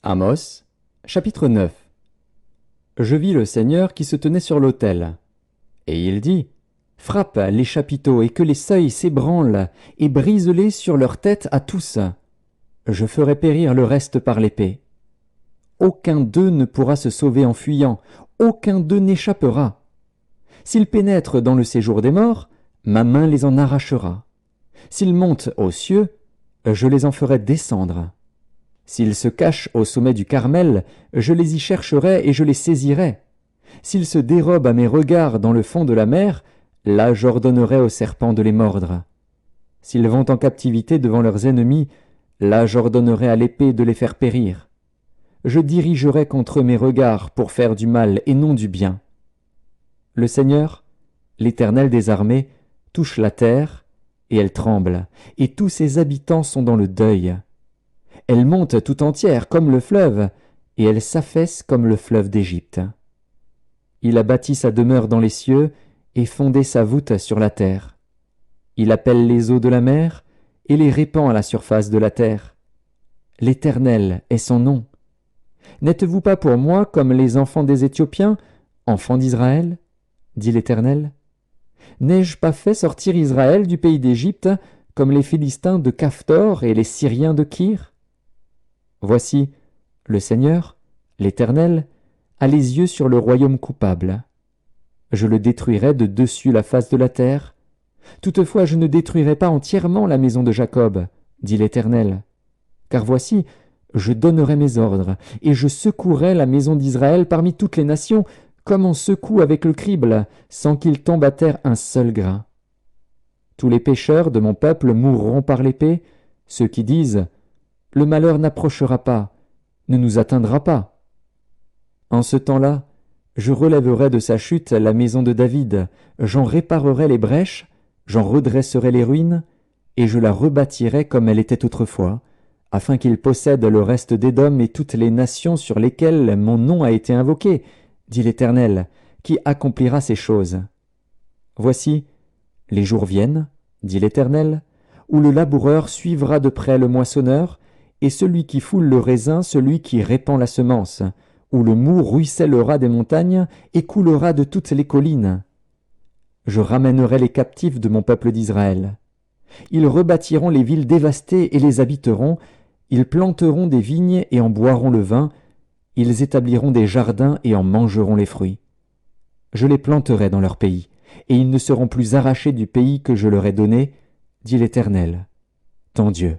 Amos, chapitre 9. Je vis le Seigneur qui se tenait sur l'autel. Et il dit, frappe les chapiteaux et que les seuils s'ébranlent, et brise-les sur leur tête à tous. Je ferai périr le reste par l'épée. Aucun d'eux ne pourra se sauver en fuyant, aucun d'eux n'échappera. S'ils pénètrent dans le séjour des morts, ma main les en arrachera. S'ils montent aux cieux, je les en ferai descendre. S'ils se cachent au sommet du Carmel, je les y chercherai et je les saisirai. S'ils se dérobent à mes regards dans le fond de la mer, là j'ordonnerai aux serpents de les mordre. S'ils vont en captivité devant leurs ennemis, là j'ordonnerai à l'épée de les faire périr. Je dirigerai contre eux mes regards pour faire du mal et non du bien. Le Seigneur, l'Éternel des armées, touche la terre, et elle tremble, et tous ses habitants sont dans le deuil. Elle monte tout entière comme le fleuve, et elle s'affaisse comme le fleuve d'Égypte. Il a bâti sa demeure dans les cieux, et fondé sa voûte sur la terre. Il appelle les eaux de la mer, et les répand à la surface de la terre. L'Éternel est son nom. N'êtes-vous pas pour moi comme les enfants des Éthiopiens, enfants d'Israël? Dit l'Éternel. N'ai-je pas fait sortir Israël du pays d'Égypte, comme les Philistins de Caphtor et les Syriens de Kir? Voici, le Seigneur, l'Éternel, a les yeux sur le royaume coupable. Je le détruirai de dessus la face de la terre. Toutefois je ne détruirai pas entièrement la maison de Jacob, dit l'Éternel. Car voici, je donnerai mes ordres, et je secouerai la maison d'Israël parmi toutes les nations, comme on secoue avec le crible, sans qu'il tombe à terre un seul grain. Tous les pécheurs de mon peuple mourront par l'épée, ceux qui disent « Le malheur n'approchera pas, ne nous atteindra pas ». En ce temps-là, je relèverai de sa chute la maison de David, j'en réparerai les brèches, j'en redresserai les ruines, et je la rebâtirai comme elle était autrefois, afin qu'il possède le reste d'Édom et toutes les nations sur lesquelles mon nom a été invoqué, dit l'Éternel, qui accomplira ces choses. Voici, les jours viennent, dit l'Éternel, où le laboureur suivra de près le moissonneur, et celui qui foule le raisin, celui qui répand la semence, où le moût ruissellera des montagnes et coulera de toutes les collines. Je ramènerai les captifs de mon peuple d'Israël. Ils rebâtiront les villes dévastées et les habiteront, ils planteront des vignes et en boiront le vin, ils établiront des jardins et en mangeront les fruits. Je les planterai dans leur pays, et ils ne seront plus arrachés du pays que je leur ai donné, dit l'Éternel, ton Dieu.